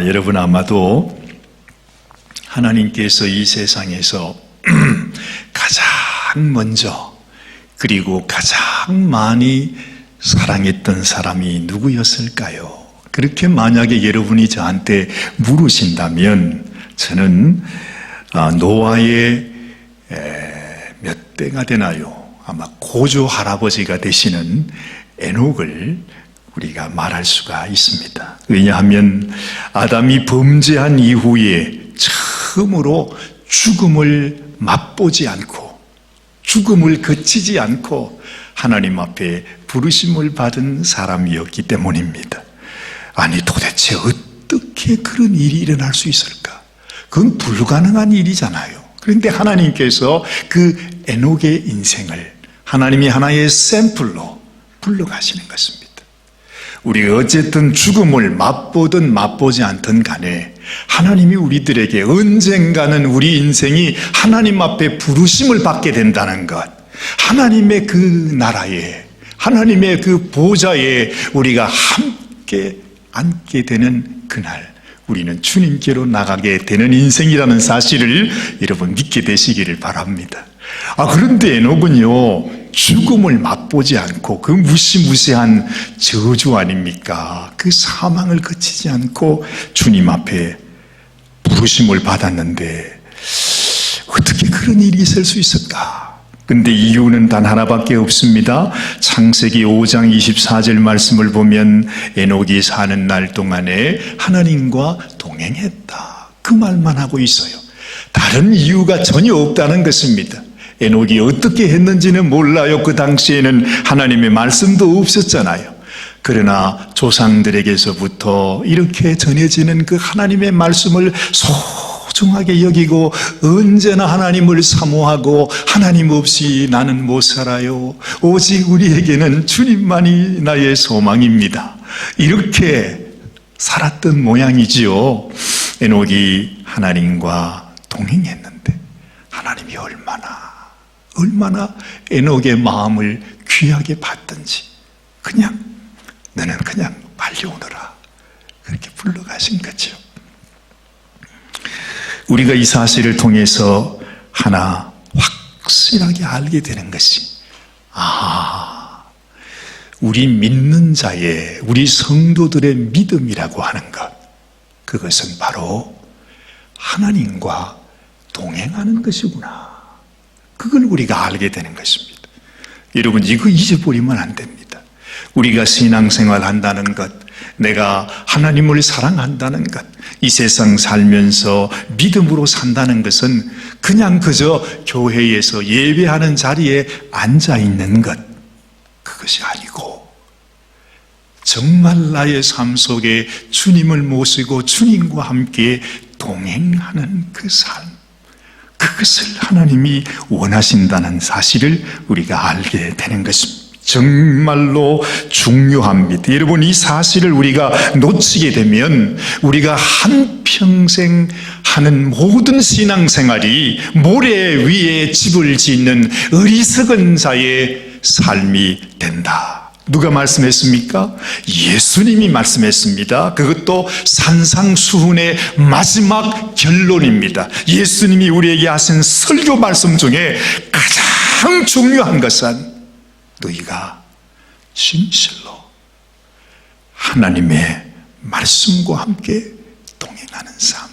여러분 아마도 하나님께서 이 세상에서 가장 먼저 그리고 가장 많이 사랑했던 사람이 누구였을까요? 그렇게 만약에 여러분이 저한테 물으신다면 저는 노아의 몇 대가 되나요? 아마 고조 할아버지가 되시는 에녹을 우리가 말할 수가 있습니다. 왜냐하면 아담이 범죄한 이후에 처음으로 죽음을 맛보지 않고 죽음을 거치지 않고 하나님 앞에 부르심을 받은 사람이었기 때문입니다. 아니 도대체 어떻게 그런 일이 일어날 수 있을까? 그건 불가능한 일이잖아요. 그런데 하나님께서 그 에녹의 인생을 하나님이 하나의 샘플로 불러가시는 것입니다. 우리가 어쨌든 죽음을 맛보든 맛보지 않든 간에 하나님이 우리들에게 언젠가는 우리 인생이 하나님 앞에 부르심을 받게 된다는 것, 하나님의 그 나라에, 하나님의 그 보좌에 우리가 함께 앉게 되는 그날 우리는 주님께로 나가게 되는 인생이라는 사실을 여러분 믿게 되시기를 바랍니다. 그런데 에녹은요, 죽음을 맛보지 않고 그 무시무시한 저주 아닙니까? 그 사망을 거치지 않고 주님 앞에 부르심을 받았는데 어떻게 그런 일이 있을 수 있을까? 근데 이유는 단 하나밖에 없습니다. 창세기 5장 24절 말씀을 보면 에녹이 사는 날 동안에 하나님과 동행했다. 그 말만 하고 있어요. 다른 이유가 전혀 없다는 것입니다. 에녹이 어떻게 했는지는 몰라요. 그 당시에는 하나님의 말씀도 없었잖아요. 그러나 조상들에게서부터 이렇게 전해지는 그 하나님의 말씀을 소중하게 여기고 언제나 하나님을 사모하고 하나님 없이 나는 못 살아요. 오직 우리에게는 주님만이 나의 소망입니다. 이렇게 살았던 모양이지요. 에녹이 하나님과 동행했는데 하나님이 얼마나 에녹의 마음을 귀하게 봤던지 너는 그냥 빨리 오너라 그렇게 불러가신 거죠. 우리가 이 사실을 통해서 하나 확실하게 알게 되는 것이 우리 믿는 자의 우리 성도들의 믿음이라고 하는 것, 그것은 바로 하나님과 동행하는 것이구나. 그걸 우리가 알게 되는 것입니다. 여러분 이거 잊어버리면 안 됩니다. 우리가 신앙생활 한다는 것, 내가 하나님을 사랑한다는 것, 이 세상 살면서 믿음으로 산다는 것은 그냥 그저 교회에서 예배하는 자리에 앉아있는 것, 그것이 아니고 정말 나의 삶 속에 주님을 모시고 주님과 함께 동행하는 그 삶, 그것을 하나님이 원하신다는 사실을 우리가 알게 되는 것입니다. 정말로 중요합니다. 여러분 이 사실을 우리가 놓치게 되면 우리가 한평생 하는 모든 신앙생활이 모래 위에 집을 짓는 어리석은 자의 삶이 된다. 누가 말씀했습니까? 예수님이 말씀했습니다. 그것도 산상수훈의 마지막 결론입니다. 예수님이 우리에게 하신 설교 말씀 중에 가장 중요한 것은 너희가 진실로 하나님의 말씀과 함께 동행하는 삶,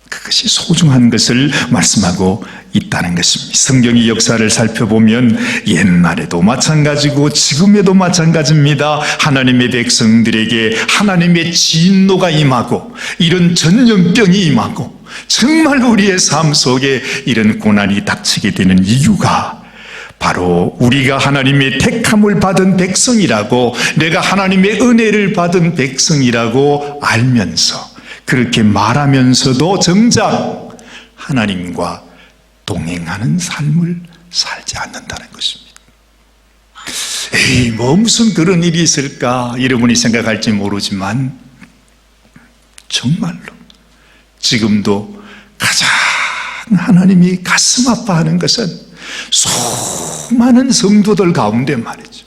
그것이 소중한 것을 말씀하고 있다는 것입니다. 성경의 역사를 살펴보면 옛날에도 마찬가지고 지금에도 마찬가지입니다. 하나님의 백성들에게 하나님의 진노가 임하고 이런 전염병이 임하고 정말 우리의 삶 속에 이런 고난이 닥치게 되는 이유가 바로 우리가 하나님의 택함을 받은 백성이라고, 내가 하나님의 은혜를 받은 백성이라고 알면서 그렇게 말하면서도 정작 하나님과 동행하는 삶을 살지 않는다는 것입니다. 무슨 그런 일이 있을까 여러분이 생각할지 모르지만 정말로 지금도 가장 하나님이 가슴 아파하는 것은 수많은 성도들 가운데 말이죠,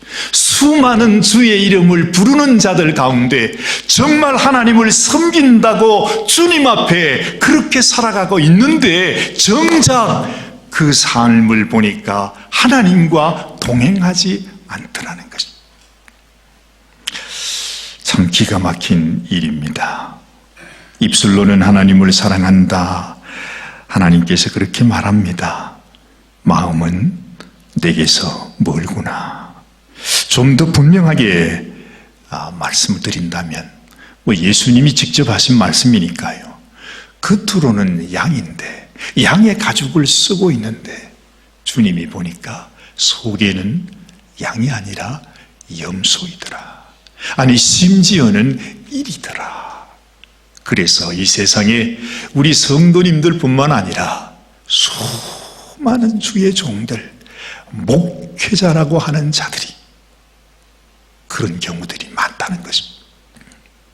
수많은 주의 이름을 부르는 자들 가운데 정말 하나님을 섬긴다고 주님 앞에 그렇게 살아가고 있는데 정작 그 삶을 보니까 하나님과 동행하지 않더라는 것입니다. 참 기가 막힌 일입니다. 입술로는 하나님을 사랑한다. 하나님께서 그렇게 말합니다. 마음은 내게서 멀구나. 좀 더 분명하게 말씀을 드린다면 예수님이 직접 하신 말씀이니까요. 겉으로는 양인데 양의 가죽을 쓰고 있는데 주님이 보니까 속에는 양이 아니라 염소이더라. 아니 심지어는 일이더라. 그래서 이 세상에 우리 성도님들 뿐만 아니라 수많은 주의 종들, 목회자라고 하는 자들이 그런 경우들이 많다는 것입니다.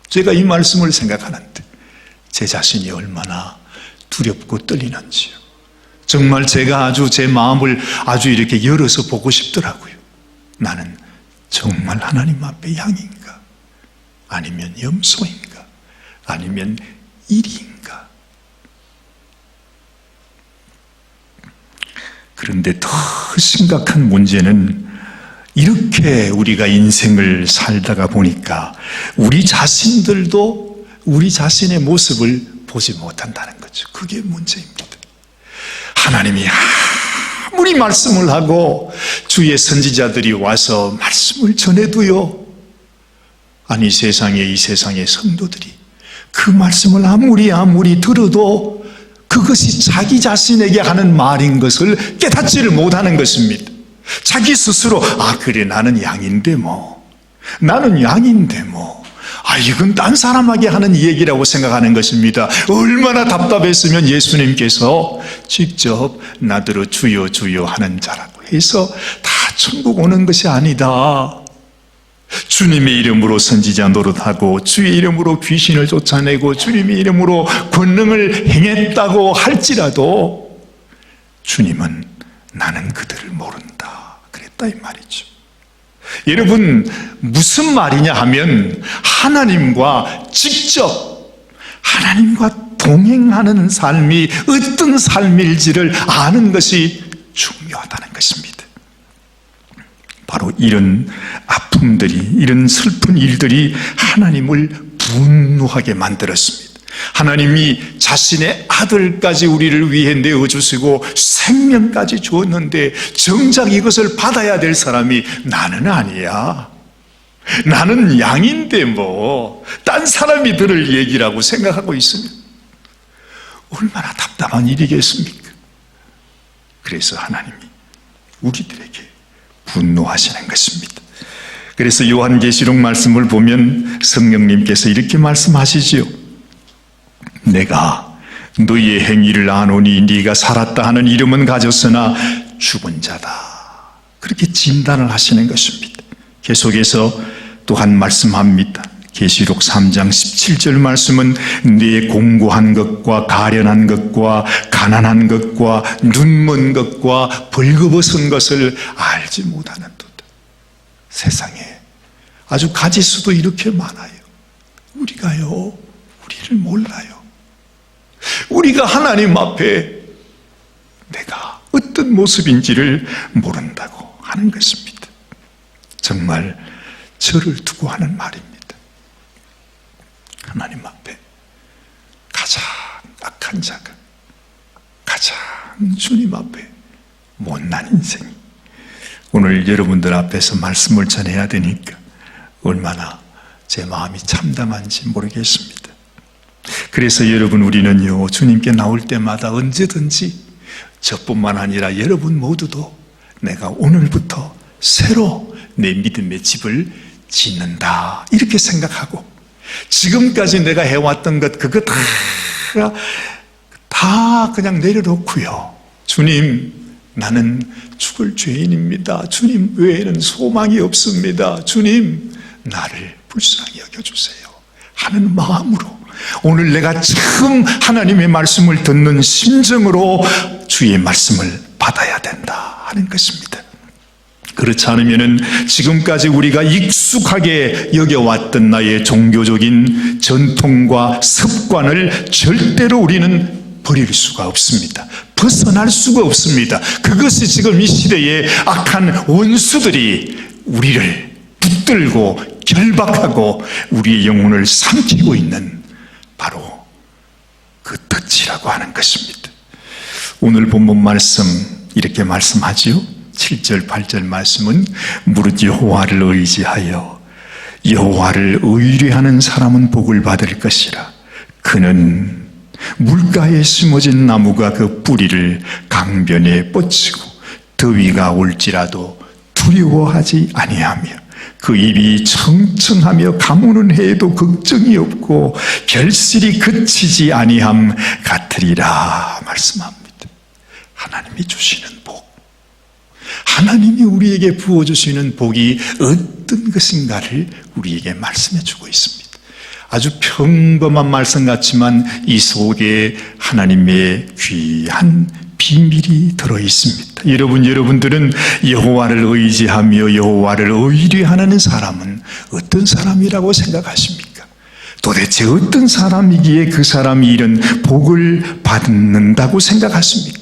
제가 이 말씀을 생각하는데 제 자신이 얼마나 두렵고 떨리는지요. 정말 제가 아주 제 마음을 아주 이렇게 열어서 보고 싶더라고요. 나는 정말 하나님 앞에 양인가? 아니면 염소인가? 아니면 일인가? 그런데 더 심각한 문제는 이렇게 우리가 인생을 살다가 보니까 우리 자신들도 우리 자신의 모습을 보지 못한다는 거죠. 그게 문제입니다. 하나님이 아무리 말씀을 하고 주의 선지자들이 와서 말씀을 전해도요, 아니 이 세상의 성도들이 그 말씀을 아무리 들어도 그것이 자기 자신에게 하는 말인 것을 깨닫지를 못하는 것입니다. 자기 스스로 그래 나는 양인데 나는 양인데 이건 딴 사람에게 하는 얘기라고 생각하는 것입니다. 얼마나 답답했으면 예수님께서 직접 나더러 주여 주여 하는 자라고 해서 다 천국 오는 것이 아니다. 주님의 이름으로 선지자 노릇하고 주의 이름으로 귀신을 쫓아내고 주님의 이름으로 권능을 행했다고 할지라도 주님은 나는 그들을 모른다 그랬다 이 말이죠. 여러분 무슨 말이냐 하면 하나님과 직접 하나님과 동행하는 삶이 어떤 삶일지를 아는 것이 중요하다는 것입니다. 바로 이런 아픔들이, 이런 슬픈 일들이 하나님을 분노하게 만들었습니다. 하나님이 자신의 아들까지 우리를 위해 내어주시고 생명까지 주었는데 정작 이것을 받아야 될 사람이 나는 아니야. 나는 양인데 딴 사람이 들을 얘기라고 생각하고 있으면 얼마나 답답한 일이겠습니까? 그래서 하나님이 우리들에게 분노하시는 것입니다. 그래서 요한계시록 말씀을 보면 성령님께서 이렇게 말씀하시지요. 내가 너희의 행위를 아노니 네가 살았다 하는 이름은 가졌으나 죽은 자다. 그렇게 진단을 하시는 것입니다. 계속해서 또한 말씀합니다. 계시록 3장 17절 말씀은 네 공고한 것과 가련한 것과 가난한 것과 눈먼 것과 벌거벗은 것을 알지 못하는 도다. 세상에 아주 가지수도 이렇게 많아요. 우리가요, 우리를 몰라요. 우리가 하나님 앞에 내가 어떤 모습인지를 모른다고 하는 것입니다. 정말 저를 두고 하는 말입니다. 하나님 앞에 가장 악한 자가 가장 주님 앞에 못난 인생이 오늘 여러분들 앞에서 말씀을 전해야 되니까 얼마나 제 마음이 참담한지 모르겠습니다. 그래서 여러분 우리는요 주님께 나올 때마다 언제든지 저뿐만 아니라 여러분 모두도 내가 오늘부터 새로 내 믿음의 집을 짓는다 이렇게 생각하고 지금까지 내가 해왔던 것 그거 다 그냥 내려놓고요. 주님 나는 죽을 죄인입니다. 주님 외에는 소망이 없습니다. 주님 나를 불쌍히 여겨주세요 하는 마음으로 오늘 내가 처음 하나님의 말씀을 듣는 심정으로 주의 말씀을 받아야 된다 하는 것입니다. 그렇지 않으면은 지금까지 우리가 익숙하게 여겨왔던 나의 종교적인 전통과 습관을 절대로 우리는 버릴 수가 없습니다. 벗어날 수가 없습니다. 그것이 지금 이 시대의 악한 원수들이 우리를 붙들고 결박하고 우리의 영혼을 삼키고 있는 바로 그 덫이라고 하는 것입니다. 오늘 본문 말씀 이렇게 말씀하지요. 7절 8절 말씀은 무릇 여호와를 의지하여 여호와를 의뢰하는 사람은 복을 받을 것이라. 그는 물가에 심어진 나무가 그 뿌리를 강변에 뻗치고 더위가 올지라도 두려워하지 아니하며 그 입이 청청하며 가무는 해에도 걱정이 없고 결실이 그치지 아니함 같으리라 말씀합니다. 하나님이 주시는 복, 하나님이 우리에게 부어주시는 복이 어떤 것인가를 우리에게 말씀해 주고 있습니다. 아주 평범한 말씀 같지만 이 속에 하나님의 귀한 비밀이 들어있습니다. 여러분들은 여호와를 의지하며 여호와를 의뢰하는 사람은 어떤 사람이라고 생각하십니까? 도대체 어떤 사람이기에 그 사람이 이런 복을 받는다고 생각하십니까?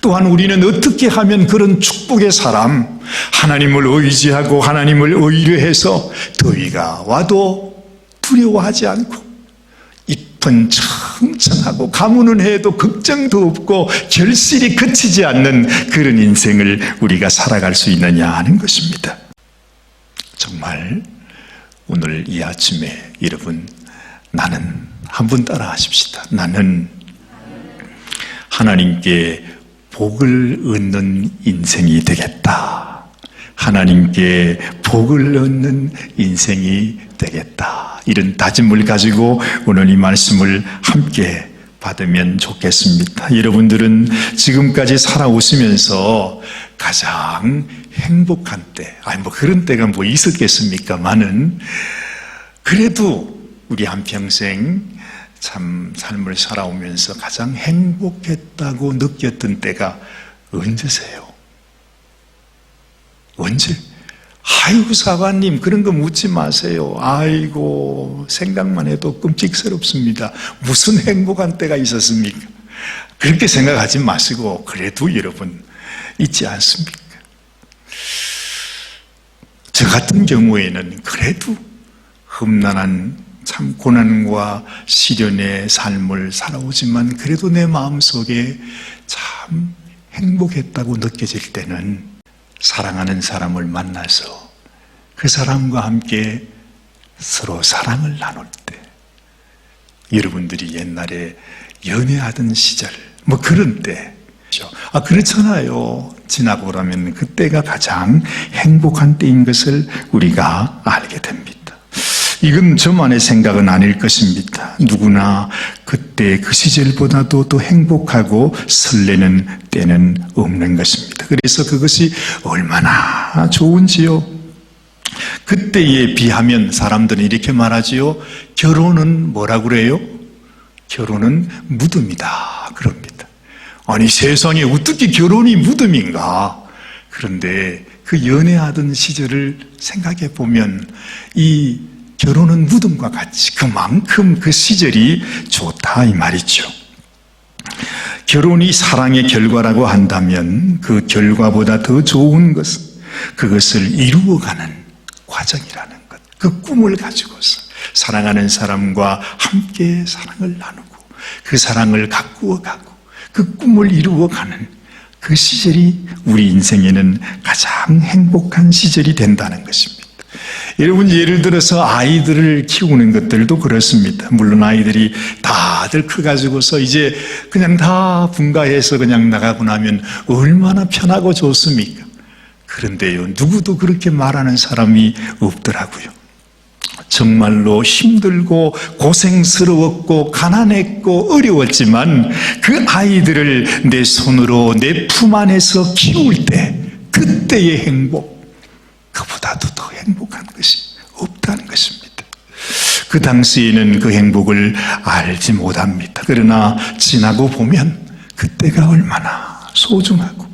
또한 우리는 어떻게 하면 그런 축복의 사람, 하나님을 의지하고 하나님을 의뢰해서 더위가 와도 두려워하지 않고 잎은 청청하고 가무는 해도 걱정도 없고 결실이 그치지 않는 그런 인생을 우리가 살아갈 수 있느냐 하는 것입니다. 정말 오늘 이 아침에 여러분, 나는 한번 따라 하십시다. 나는 하나님께 복을 얻는 인생이 되겠다. 하나님께 복을 얻는 인생이 되겠다. 이런 다짐을 가지고 오늘 이 말씀을 함께 받으면 좋겠습니다. 여러분들은 지금까지 살아오시면서 가장 행복한 때, 그런 때가 있었겠습니까만은 그래도 우리 한평생 참 삶을 살아오면서 가장 행복했다고 느꼈던 때가 언제세요? 언제? 아이고 사관님 그런 거 묻지 마세요. 아이고 생각만 해도 끔찍스럽습니다. 무슨 행복한 때가 있었습니까? 그렇게 생각하지 마시고 그래도 여러분 있지 않습니까? 저 같은 경우에는 그래도 험난한 참 고난과 시련의 삶을 살아오지만 그래도 내 마음속에 참 행복했다고 느껴질 때는 사랑하는 사람을 만나서 그 사람과 함께 서로 사랑을 나눌 때, 여러분들이 옛날에 연애하던 시절 그런 때 그렇잖아요. 지나고 그러면 그때가 가장 행복한 때인 것을 우리가 알게 됩니다. 이건 저만의 생각은 아닐 것입니다. 누구나 그때 그 시절보다도 더 행복하고 설레는 때는 없는 것입니다. 그래서 그것이 얼마나 좋은지요. 그때에 비하면 사람들은 이렇게 말하지요. 결혼은 뭐라고 그래요? 결혼은 무덤이다 그럽니다. 아니 세상에 어떻게 결혼이 무덤인가? 그런데 그 연애하던 시절을 생각해 보면 이 결혼은 무덤과 같이 그만큼 그 시절이 좋다 이 말이죠. 결혼이 사랑의 결과라고 한다면 그 결과보다 더 좋은 것은 그것을 이루어가는 과정이라는 것. 그 꿈을 가지고서 사랑하는 사람과 함께 사랑을 나누고 그 사랑을 가꾸어가고 그 꿈을 이루어가는 그 시절이 우리 인생에는 가장 행복한 시절이 된다는 것입니다. 여러분 예를 들어서 아이들을 키우는 것들도 그렇습니다. 물론 아이들이 다들 커가지고서 이제 그냥 다 분가해서 그냥 나가고 나면 얼마나 편하고 좋습니까? 그런데요 누구도 그렇게 말하는 사람이 없더라고요. 정말로 힘들고 고생스러웠고 가난했고 어려웠지만 그 아이들을 내 손으로 내 품 안에서 키울 때 그때의 행복, 그보다도 더 행복한 것이 없다는 것입니다. 그 당시에는 그 행복을 알지 못합니다. 그러나 지나고 보면 그때가 얼마나 소중하고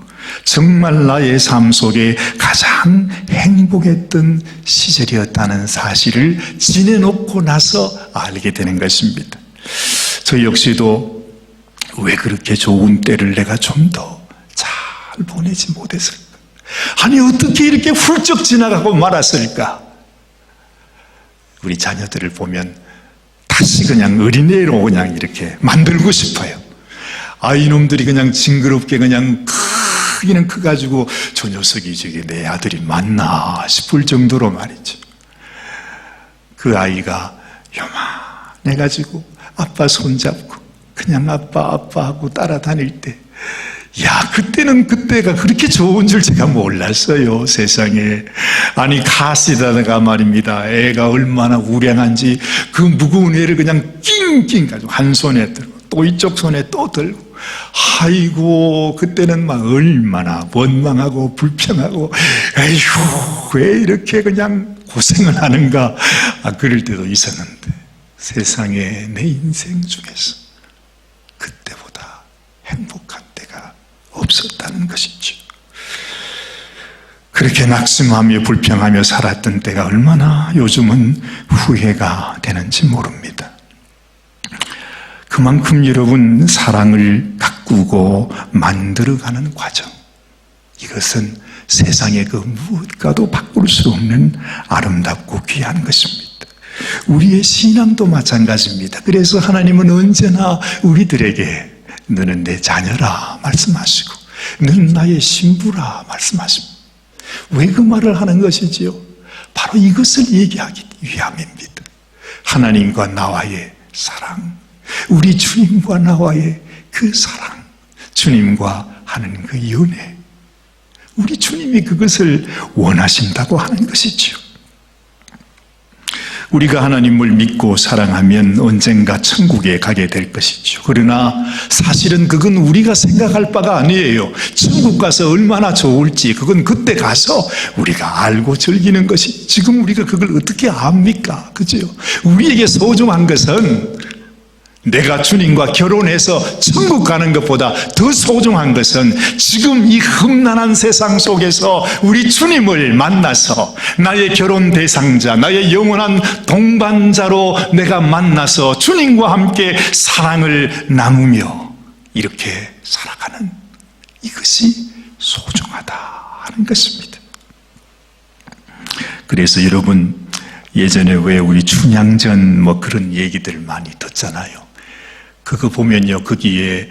정말 나의 삶 속에 가장 행복했던 시절이었다는 사실을 지내놓고 나서 알게 되는 것입니다. 저 역시도 왜 그렇게 좋은 때를 내가 좀 더 잘 보내지 못했을까? 아니, 어떻게 이렇게 훌쩍 지나가고 말았을까? 우리 자녀들을 보면 다시 그냥 어린애로 그냥 이렇게 만들고 싶어요. 이놈들이 그냥 징그럽게 그냥 크기는 커가지고 저 녀석이 저게 내 아들이 맞나 싶을 정도로 말이죠. 그 아이가 요만해가지고 아빠 손잡고 그냥 아빠 하고 따라다닐 때, 그때는 그때가 그렇게 좋은 줄 제가 몰랐어요, 세상에. 아니, 가시다가 말입니다. 애가 얼마나 우량한지 그 무거운 애를 그냥 낑낑 가지고 한 손에 들고 또 이쪽 손에 또 들고, 아이고, 그때는 막 얼마나 원망하고 불평하고, 에휴, 왜 이렇게 그냥 고생을 하는가, 그럴 때도 있었는데, 세상에 내 인생 중에서 그때보다 행복한 때가 없었다는 것이죠. 그렇게 낙심하며 불평하며 살았던 때가 얼마나 요즘은 후회가 되는지 모릅니다. 그만큼 여러분, 사랑을 가꾸고 만들어가는 과정, 이것은 세상의 그 무엇과도 바꿀 수 없는 아름답고 귀한 것입니다. 우리의 신앙도 마찬가지입니다. 그래서 하나님은 언제나 우리들에게 너는 내 자녀라 말씀하시고, 너는 나의 신부라 말씀하십니다. 왜 그 말을 하는 것이지요? 바로 이것을 얘기하기 위함입니다. 하나님과 나와의 사랑, 우리 주님과 나와의 그 사랑, 주님과 하는 그 연애, 우리 주님이 그것을 원하신다고 하는 것이지요. 우리가 하나님을 믿고 사랑하면 언젠가 천국에 가게 될 것이죠. 그러나 사실은 그건 우리가 생각할 바가 아니에요. 천국 가서 얼마나 좋을지 그건 그때 가서 우리가 알고 즐기는 것이, 지금 우리가 그걸 어떻게 압니까? 그죠? 우리에게 소중한 것은, 내가 주님과 결혼해서 천국 가는 것보다 더 소중한 것은 지금 이 험난한 세상 속에서 우리 주님을 만나서 나의 결혼 대상자, 나의 영원한 동반자로 내가 만나서 주님과 함께 사랑을 나누며 이렇게 살아가는, 이것이 소중하다 하는 것입니다. 그래서 여러분, 예전에 왜 우리 춘향전 뭐 그런 얘기들 많이 듣잖아요. 그거 보면요, 거기에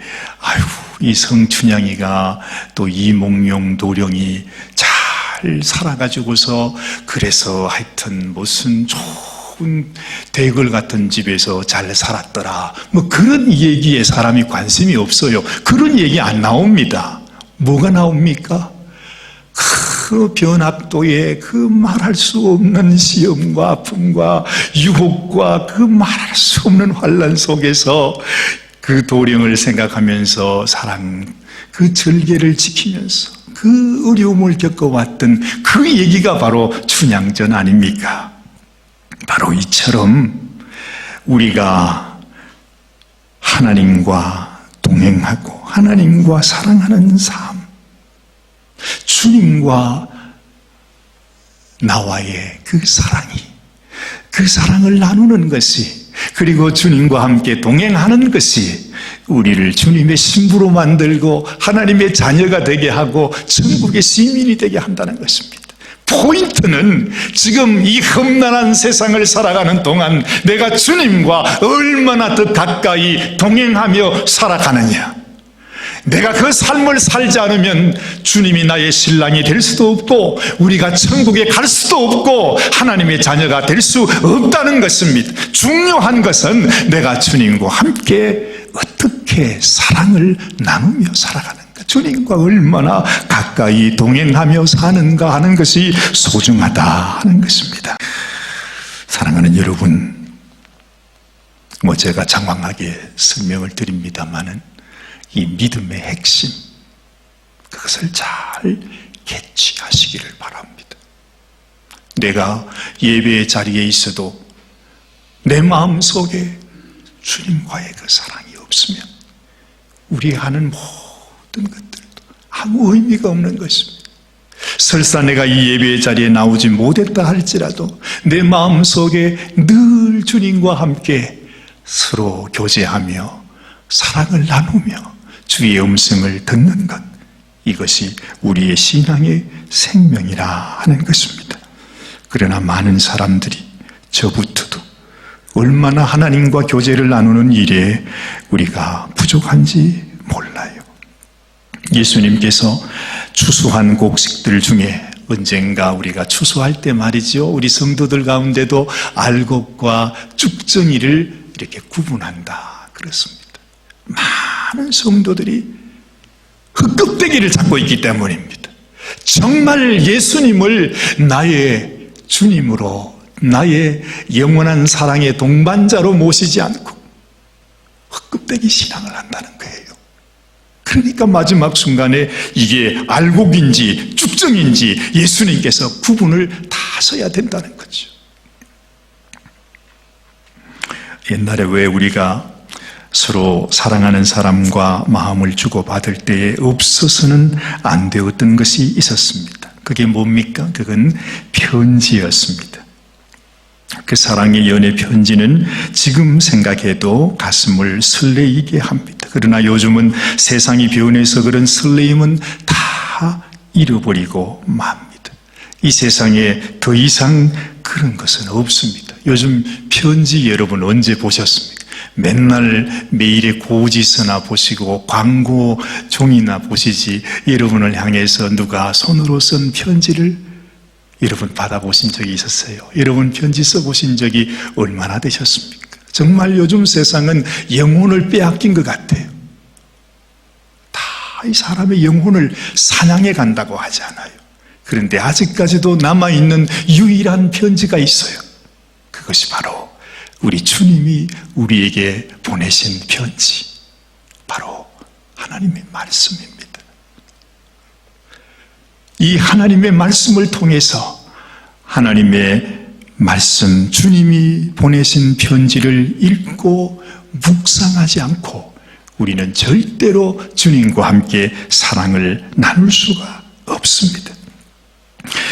이 성춘향이가 또 이몽룡 도령이 잘 살아가지고서, 그래서 하여튼 무슨 좋은 대궐 같은 집에서 잘 살았더라, 뭐 그런 얘기에 사람이 관심이 없어요. 그런 얘기 안 나옵니다. 뭐가 나옵니까? 그 변학도의 그 말할 수 없는 시험과 아픔과 유혹과 그 말할 수 없는 환난 속에서 그 도령을 생각하면서 사랑, 그 절개를 지키면서 그 어려움을 겪어왔던 그 얘기가 바로 춘향전 아닙니까? 바로 이처럼 우리가 하나님과 동행하고 하나님과 사랑하는 삶, 주님과 나와의 그 사랑이, 그 사랑을 나누는 것이, 그리고 주님과 함께 동행하는 것이 우리를 주님의 신부로 만들고 하나님의 자녀가 되게 하고 천국의 시민이 되게 한다는 것입니다. 포인트는 지금 이 험난한 세상을 살아가는 동안 내가 주님과 얼마나 더 가까이 동행하며 살아가느냐. 내가 그 삶을 살지 않으면 주님이 나의 신랑이 될 수도 없고 우리가 천국에 갈 수도 없고 하나님의 자녀가 될 수 없다는 것입니다. 중요한 것은 내가 주님과 함께 어떻게 사랑을 나누며 살아가는가, 주님과 얼마나 가까이 동행하며 사는가 하는 것이 소중하다 하는 것입니다. 사랑하는 여러분, 제가 장황하게 설명을 드립니다마는 이 믿음의 핵심, 그것을 잘 캐치하시기를 바랍니다. 내가 예배의 자리에 있어도 내 마음속에 주님과의 그 사랑이 없으면 우리 하는 모든 것들도 아무 의미가 없는 것입니다. 설사 내가 이 예배의 자리에 나오지 못했다 할지라도 내 마음속에 늘 주님과 함께 서로 교제하며 사랑을 나누며 주의 음성을 듣는 것, 이것이 우리의 신앙의 생명이라 하는 것입니다. 그러나 많은 사람들이 저부터도 얼마나 하나님과 교제를 나누는 일에 우리가 부족한지 몰라요. 예수님께서 추수한 곡식들 중에 언젠가 우리가 추수할 때 말이죠, 우리 성도들 가운데도 알곡과 쭉정이를 이렇게 구분한다 그렇습니다. 많은 성도들이 흙껍데기를 잡고 있기 때문입니다. 정말 예수님을 나의 주님으로, 나의 영원한 사랑의 동반자로 모시지 않고 흙껍데기 신앙을 한다는 거예요. 그러니까 마지막 순간에 이게 알곡인지 쭉정인지 예수님께서 구분을 다 서야 된다는 거죠. 옛날에 왜 우리가 서로 사랑하는 사람과 마음을 주고받을 때에 없어서는 안 되었던 것이 있었습니다. 그게 뭡니까? 그건 편지였습니다. 그 사랑의 연애 편지는 지금 생각해도 가슴을 설레이게 합니다. 그러나 요즘은 세상이 변해서 그런 설레임은 다 잃어버리고 맙니다. 이 세상에 더 이상 그런 것은 없습니다. 요즘 편지 여러분 언제 보셨습니까? 맨날 매일의 고지서나 보시고 광고 종이나 보시지, 여러분을 향해서 누가 손으로 쓴 편지를 여러분 받아보신 적이 있었어요? 여러분 편지 써보신 적이 얼마나 되셨습니까? 정말 요즘 세상은 영혼을 빼앗긴 것 같아요. 다 이 사람의 영혼을 사냥해 간다고 하잖아요. 그런데 아직까지도 남아있는 유일한 편지가 있어요. 그것이 바로 우리 주님이 우리에게 보내신 편지, 바로 하나님의 말씀입니다. 이 하나님의 말씀을 통해서 하나님의 말씀, 주님이 보내신 편지를 읽고 묵상하지 않고 우리는 절대로 주님과 함께 사랑을 나눌 수가 없습니다.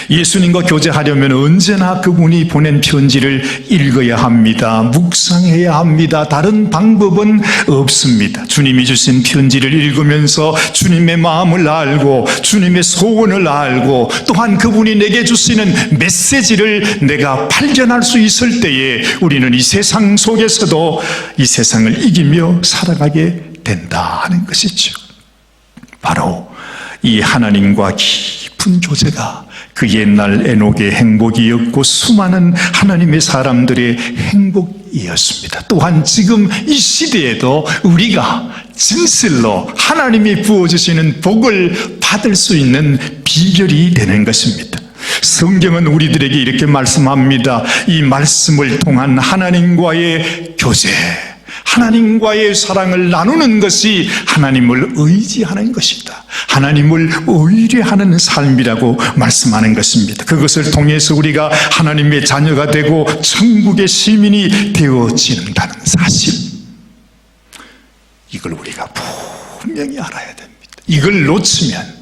예수님과 교제하려면 언제나 그분이 보낸 편지를 읽어야 합니다. 묵상해야 합니다. 다른 방법은 없습니다. 주님이 주신 편지를 읽으면서 주님의 마음을 알고 주님의 소원을 알고 또한 그분이 내게 주시는 메시지를 내가 발견할 수 있을 때에 우리는 이 세상 속에서도 이 세상을 이기며 살아가게 된다 하는 것이죠. 바로 이 하나님과 깊은 교제가 그 옛날 에녹의 행복이었고 수많은 하나님의 사람들의 행복이었습니다. 또한 지금 이 시대에도 우리가 진실로 하나님이 부어주시는 복을 받을 수 있는 비결이 되는 것입니다. 성경은 우리들에게 이렇게 말씀합니다. 이 말씀을 통한 하나님과의 교제, 하나님과의 사랑을 나누는 것이 하나님을 의지하는 것이다. 하나님을 의뢰하는 삶이라고 말씀하는 것입니다. 그것을 통해서 우리가 하나님의 자녀가 되고 천국의 시민이 되어지는다는 사실, 이걸 우리가 분명히 알아야 됩니다. 이걸 놓치면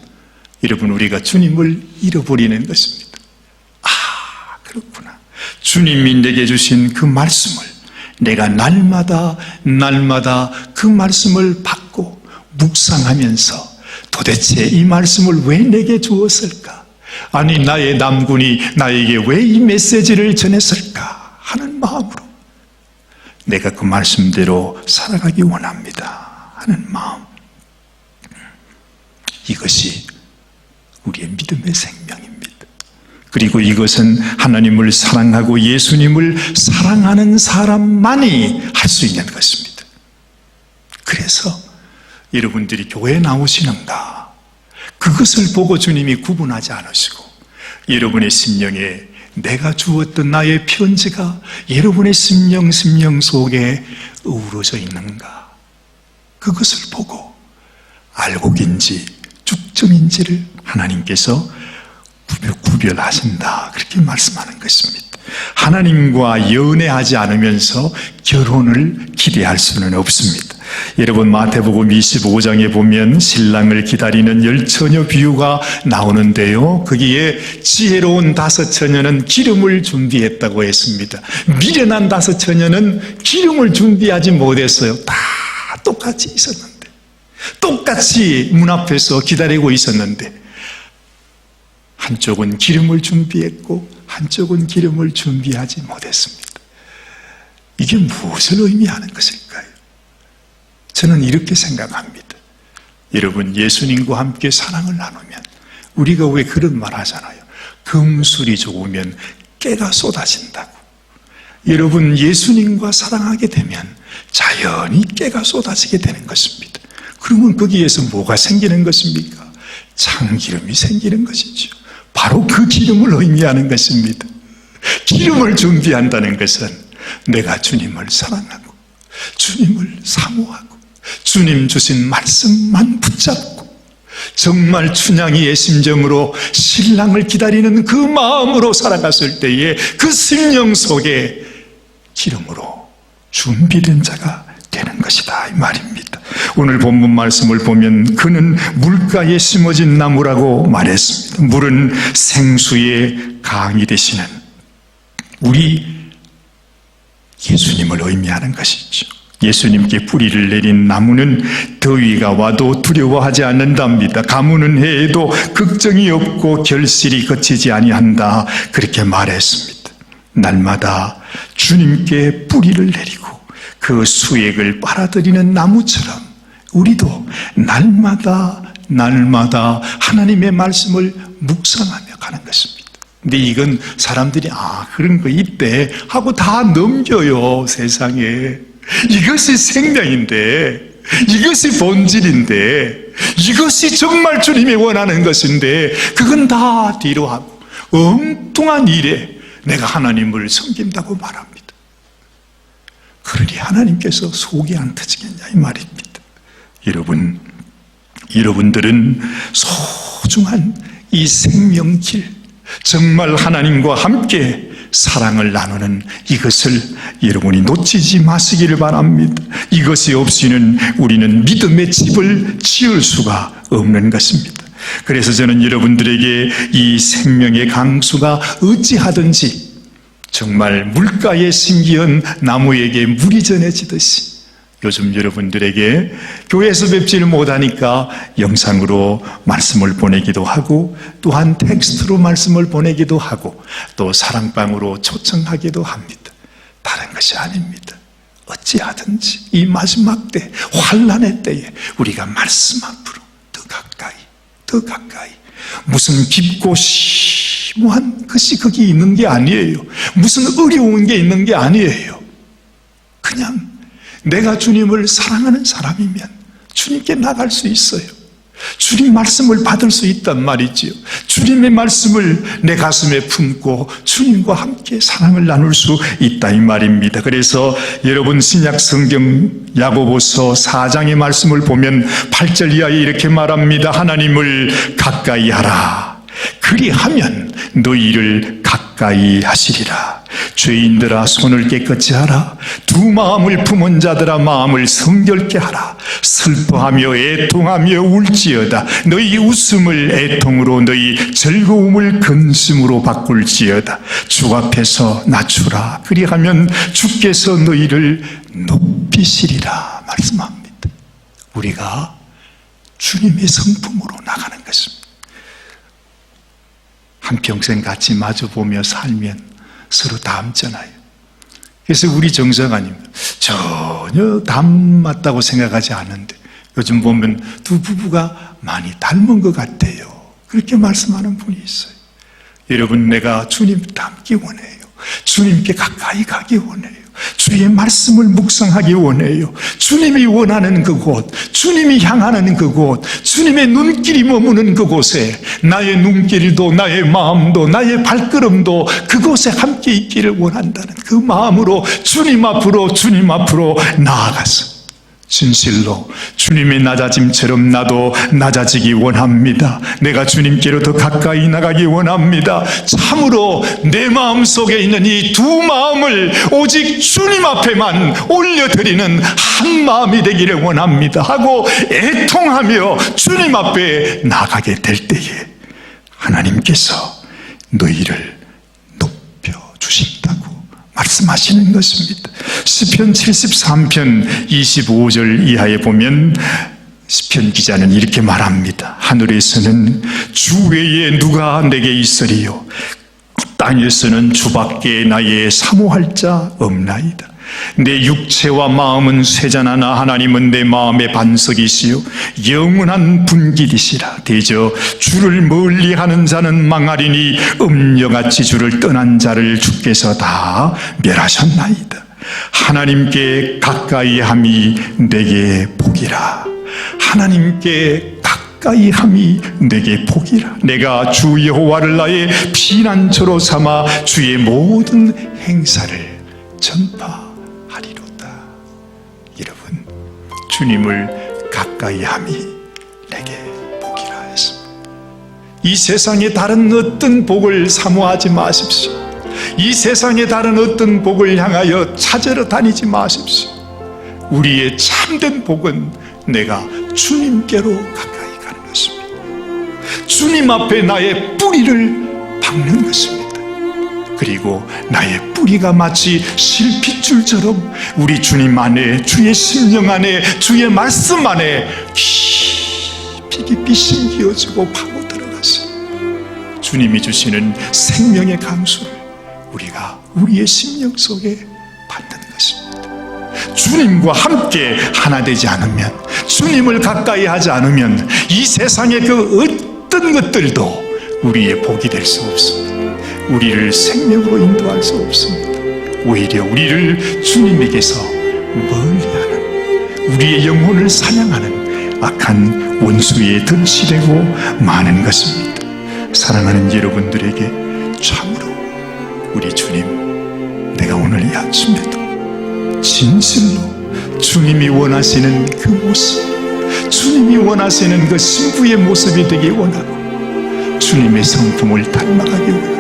여러분 우리가 주님을 잃어버리는 것입니다. 아, 그렇구나. 주님이 내게 주신 그 말씀을 내가 날마다 그 말씀을 받고 묵상하면서 도대체 이 말씀을 왜 내게 주었을까? 아니 나의 남군이 나에게 왜 이 메시지를 전했을까? 하는 마음으로 내가 그 말씀대로 살아가기 원합니다 하는 마음, 이것이 우리의 믿음의 생명입니다. 그리고 이것은 하나님을 사랑하고 예수님을 사랑하는 사람만이 할 수 있는 것입니다. 그래서 여러분들이 교회에 나오시는가, 그것을 보고 주님이 구분하지 않으시고 여러분의 심령에 내가 주었던 나의 편지가 여러분의 심령 속에 어우러져 있는가, 그것을 보고 알곡인지 쭉정인지를 하나님께서 구별하신다, 그렇게 말씀하는 것입니다. 하나님과 연애하지 않으면서 결혼을 기대할 수는 없습니다. 여러분, 마태복음 25장에 보면 신랑을 기다리는 10처녀 비유가 나오는데요, 거기에 지혜로운 5처녀는 기름을 준비했다고 했습니다. 미련한 5처녀는 기름을 준비하지 못했어요. 다 똑같이 있었는데, 똑같이 문 앞에서 기다리고 있었는데, 한쪽은 기름을 준비했고 한쪽은 기름을 준비하지 못했습니다. 이게 무엇을 의미하는 것일까요? 저는 이렇게 생각합니다. 여러분, 예수님과 함께 사랑을 나누면 우리가 왜 그런 말 하잖아요. 금술이 좋으면 깨가 쏟아진다고. 여러분, 예수님과 사랑하게 되면 자연히 깨가 쏟아지게 되는 것입니다. 그러면 거기에서 뭐가 생기는 것입니까? 참기름이 생기는 것이죠. 바로 그 기름을 의미하는 것입니다. 기름을 준비한다는 것은 내가 주님을 사랑하고 주님을 사모하고 주님 주신 말씀만 붙잡고 정말 춘향이의 심정으로 신랑을 기다리는 그 마음으로 살아갔을 때에 그 심령 속에 기름으로 준비된 자가 되는 것이다, 이 말입니다. 오늘 본문 말씀을 보면 그는 물가에 심어진 나무라고 말했습니다. 물은 생수의 강이 되시는 우리 예수님을 의미하는 것이죠. 예수님께 뿌리를 내린 나무는 더위가 와도 두려워하지 않는답니다. 가무는 해에도 걱정이 없고 결실이 거치지 아니한다, 그렇게 말했습니다. 날마다 주님께 뿌리를 내리고 그 수액을 빨아들이는 나무처럼 우리도 날마다 하나님의 말씀을 묵상하며 가는 것입니다. 근데 이건 사람들이 그런 거 있대 하고 다 넘겨요, 세상에. 이것이 생명인데, 이것이 본질인데, 이것이 정말 주님이 원하는 것인데 그건 다 뒤로 하고 엉뚱한 일에 내가 하나님을 섬긴다고 말합니다. 그러니 하나님께서 속이 안 터지겠냐, 이 말입니다. 여러분들은 소중한 이 생명길, 정말 하나님과 함께 사랑을 나누는 이것을 여러분이 놓치지 마시기를 바랍니다. 이것이 없이는 우리는 믿음의 집을 지을 수가 없는 것입니다. 그래서 저는 여러분들에게 이 생명의 강수가 어찌하든지 정말 물가에 심기한 나무에게 물이 전해지듯이 요즘 여러분들에게 교회에서 뵙지를 못하니까 영상으로 말씀을 보내기도 하고 또한 텍스트로 말씀을 보내기도 하고 또 사랑방으로 초청하기도 합니다. 다른 것이 아닙니다. 어찌하든지 이 마지막 때, 환난의 때에 우리가 말씀 앞으로 더 가까이 무슨 깊고 심오한 것이 거기 있는 게 아니에요. 무슨 어려운 게 있는 게 아니에요. 그냥 내가 주님을 사랑하는 사람이면 주님께 나갈 수 있어요. 주님 말씀을 받을 수 있단 말이지요. 주님의 말씀을 내 가슴에 품고 주님과 함께 사랑을 나눌 수 있다, 이 말입니다. 그래서 여러분 신약 성경 야고보서 4장의 말씀을 보면 8절 이하에 이렇게 말합니다. 하나님을 가까이 하라. 그리하면 너희를 가까이 하시리라. 죄인들아 손을 깨끗이 하라. 두 마음을 품은 자들아 마음을 성결케 하라. 슬퍼하며 애통하며 울지어다. 너희 웃음을 애통으로 너희 즐거움을 근심으로 바꿀지어다. 주 앞에서 낮추라. 그리하면 주께서 너희를 높이시리라 말씀합니다. 우리가 주님의 성품으로 나가는 것입니다. 한평생 같이 마주보며 살면 서로 닮잖아요. 그래서 우리 정서가님 전혀 닮았다고 생각하지 않는데 요즘 보면 두 부부가 많이 닮은 것 같아요. 그렇게 말씀하는 분이 있어요. 여러분, 내가 주님 닮기 원해요. 주님께 가까이 가기 원해요. 주의 말씀을 묵상하기 원해요. 주님이 원하는 그곳, 주님이 향하는 그곳, 주님의 눈길이 머무는 그곳에 나의 눈길도 나의 마음도 나의 발걸음도 그곳에 함께 있기를 원한다는 그 마음으로 주님 앞으로 나아가서 진실로 주님의 낮아짐처럼 나도 낮아지기 원합니다. 내가 주님께로 더 가까이 나가기 원합니다. 참으로 내 마음속에 있는 이 두 마음을 오직 주님 앞에만 올려드리는 한 마음이 되기를 원합니다 하고 애통하며 주님 앞에 나가게 될 때에 하나님께서 너희를 높여주신다고 말씀하시는 것입니다. 시편 73편 25절 이하에 보면 시편 기자는 이렇게 말합니다. 하늘에서는 주 외에 누가 내게 있으리요, 땅에서는 주밖에 나의 사모할 자 없나이다. 내 육체와 마음은 쇠잔하나 하나님은 내 마음의 반석이시요 영원한 분길이시라. 대저 주를 멀리하는 자는 망하리니 음녀같이 주를 떠난 자를 주께서 다 멸하셨나이다. 하나님께 가까이 함이 내게 복이라. 하나님께 가까이 함이 내게 복이라. 내가 주 여호와를 나의 피난처로 삼아 주의 모든 행사를 전파하리로다. 여러분, 주님을 가까이 함이 내게 복이라 했습니다. 이 세상의 다른 어떤 복을 사모하지 마십시오. 이 세상의 다른 어떤 복을 향하여 찾으러 다니지 마십시오. 우리의 참된 복은 내가 주님께로 가까이 가는 것입니다. 주님 앞에 나의 뿌리를 박는 것입니다. 그리고 나의 뿌리가 마치 실핏줄처럼 우리 주님 안에, 주의 심령 안에, 주의 말씀 안에 깊이 심기어지고 파고 들어가서 주님이 주시는 생명의 강수를 우리가 우리의 심령 속에 받는 것입니다. 주님과 함께 하나 되지 않으면, 주님을 가까이 하지 않으면 이 세상의 그 어떤 것들도 우리의 복이 될 수 없습니다. 우리를 생명으로 인도할 수 없습니다. 오히려 우리를 주님에게서 멀리하는, 우리의 영혼을 사냥하는 악한 원수의 덫이 되고 마는 것입니다. 사랑하는 여러분들에게 참으로 우리 주님, 내가 오늘 이 아침에도 진실로 주님이 원하시는 그 모습, 주님이 원하시는 그 신부의 모습이 되기 원하고 주님의 성품을 닮아가기 원하고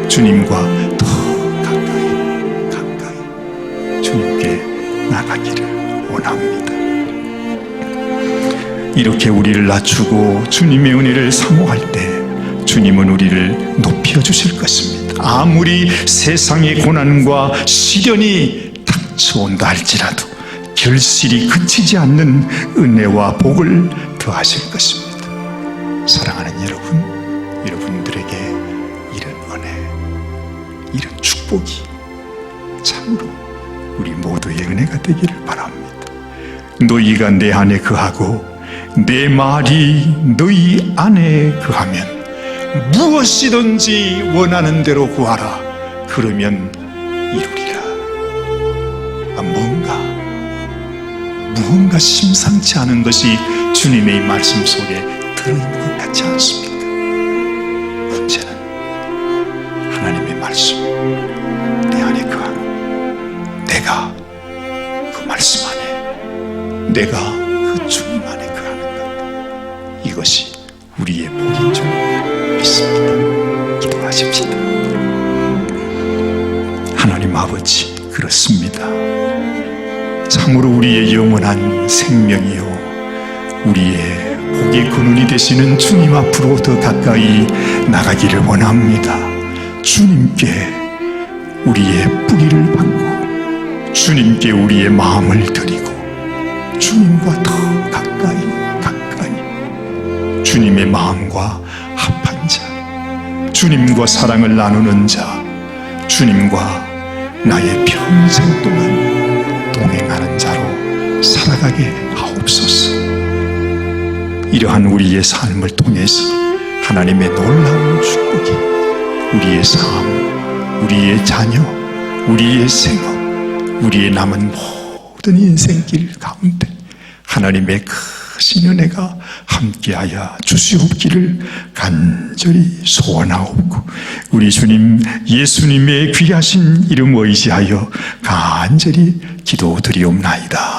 주님과 더 가까이 주님께 나가기를 원합니다. 이렇게 우리를 낮추고 주님의 은혜를 사모할 때 주님은 우리를 높여주실 것입니다. 아무리 세상의 고난과 시련이 닥쳐온다 할지라도 결실이 그치지 않는 은혜와 복을 더하실 것입니다. 사랑하는 여러분, 여러분들에게 이런 은혜, 이런 축복이 참으로 우리 모두의 은혜가 되기를 바랍니다. 너희가 내 안에 거하고 내 말이 너희 안에 거하면 무엇이든지 원하는 대로 구하라. 그러면 이루리라. 무언가 심상치 않은 것이 주님의 말씀 속에 들어있는 것 같지 않습니까? 문제는 하나님의 말씀 내 안에 거하고 내가 그 말씀 안에, 내가 그 주님 안에 거하는 것, 이것이 우리의 복인 줄 믿습니다. 기도하십시다. 하나님 아버지, 그렇습니다. 참으로 우리의 영원한 생명이요 우리의 복의 근원이 되시는 주님 앞으로 더 가까이 나가기를 원합니다. 주님께 우리의 뿌리를 받고 주님께 우리의 마음을 드리고 주님과 더 가까이 주님의 마음과 합한 자, 주님과 사랑을 나누는 자, 주님과 나의 평생 동안 동행하는 자로 살아가게 하옵소서. 이러한 우리의 삶을 통해서 하나님의 놀라운 축복이 우리의 삶, 우리의 자녀, 우리의 생업, 우리의 남은 모든 인생길 가운데 하나님의 크신 은혜가 함께하여 주시옵기를 간절히 소원하옵고 우리 주님 예수님의 귀하신 이름 의지하여 간절히 기도드리옵나이다.